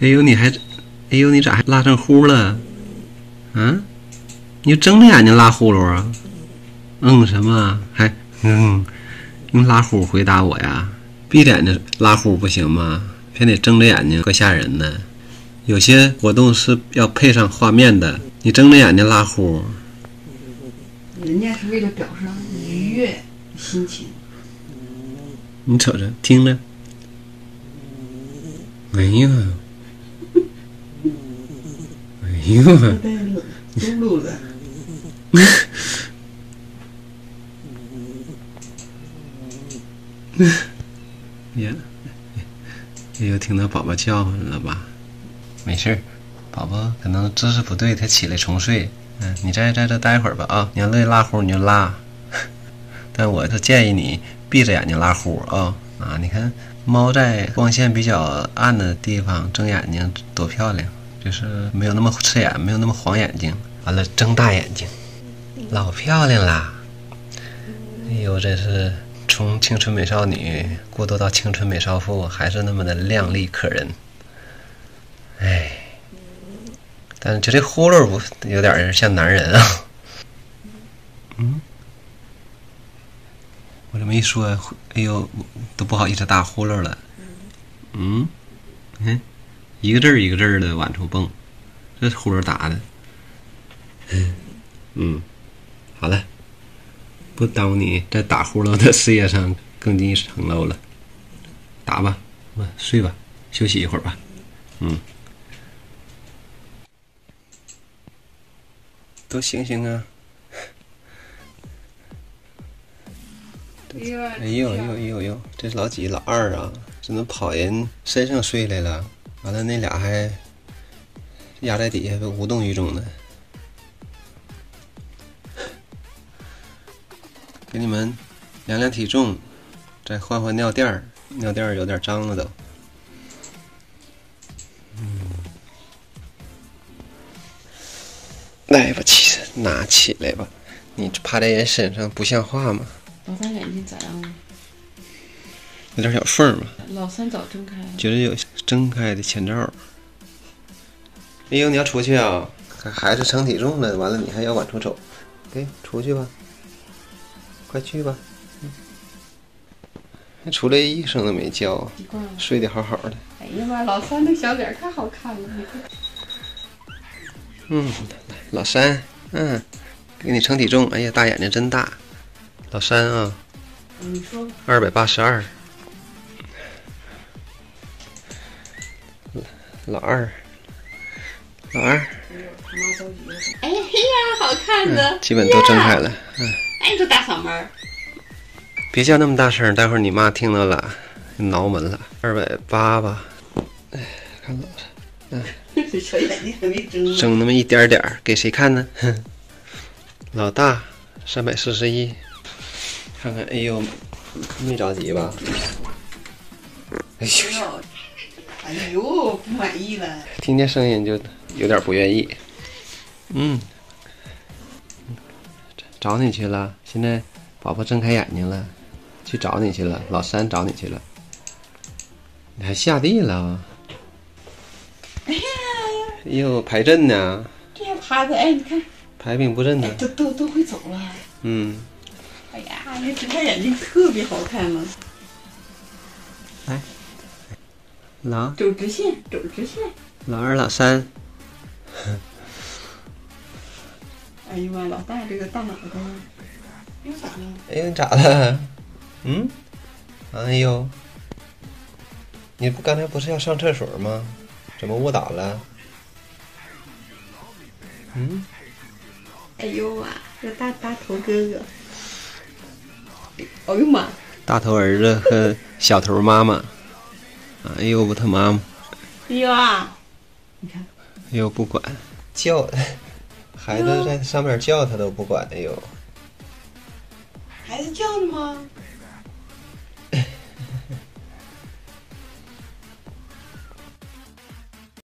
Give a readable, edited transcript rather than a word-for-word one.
哎呦，哎呦，你咋还拉成呼了？嗯，你就睁着眼睛拉呼噜啊？什么？还用拉呼回答我呀？闭着眼睛拉呼不行吗？偏得睁着眼睛，怪吓人的。有些活动是要配上画面的，你睁着眼睛拉呼。人家是为了表示愉悦心情。你瞅着，听着。哎呦，哎呦，嘟噜的。呀，又听到宝宝叫唤了吧？没事，宝宝可能姿势不对，他起来重睡。你在这待会儿吧啊！你要乐意拉呼你就拉，但我是建议你闭着眼睛拉呼啊！你看猫在光线比较暗的地方睁眼睛多漂亮，就是没有那么刺眼，没有那么晃眼睛。完了睁大眼睛，老漂亮啦！哎呦，这是从青春美少女过渡到青春美少妇，还是那么的靓丽可人。哎，但是这呼噜不有点像男人啊？我这么一说，哎呦，都不好意思打呼噜了。你看，一个字儿一个字儿的往出蹦，这呼噜打的。好了，不耽误你在打呼噜的事业上更进一层楼了。打吧，睡吧，休息一会儿吧。多醒醒啊！哎呦，这是老几老二啊？这能跑人身上睡来了？完了，那俩还压在底下无动于衷的。给你们量量体重，再换换尿垫儿，尿垫儿有点脏了都。来吧，拿起来吧，你趴在人身上不像话吗？老三眼睛咋样了？有点小缝吧。老三早睁开了。觉得有睁开的前兆。哎呦，你要出去啊？孩子称体重了，完了你还要往出走，给出去吧，快去吧。出来一声都没叫，睡得好好的。哎呀妈，老三那小脸太好看了。老三，给你称体重。哎呀，大眼睛真大。老三啊，你说282。老二，哎呀，好看的，基本都睁开了。哎，这大嗓门。别叫那么大声，待会儿你妈听到了，挠门了。280吧。哎，看老三，这小眼睛还没睁。睁那么一点点，给谁看呢？老大341，看看，哎呦，没着急吧？哎呦，不满意了。听见声音就有点不愿意。找你去了，现在宝宝睁开眼睛了，去找你去了，老三找你去了。你还下地了？哎呀，哎呦，排阵呢？这样趴着，哎，你看，排兵布阵呢。都会走了。哎呀，那睁开眼睛特别好看了。来，走直线。老二、老三。哎呀妈，老大这个大脑袋，又咋了？哎呦，你咋了？哎呦，你刚才不是要上厕所吗？怎么卧倒了？哎呦啊，这大头哥哥！哎呦妈！大头儿子和小头妈妈。哎呦，不他妈妈！哎呦啊！你看，哎呦，不管，叫孩子在上面叫他都不管。哎呦，孩子叫了吗？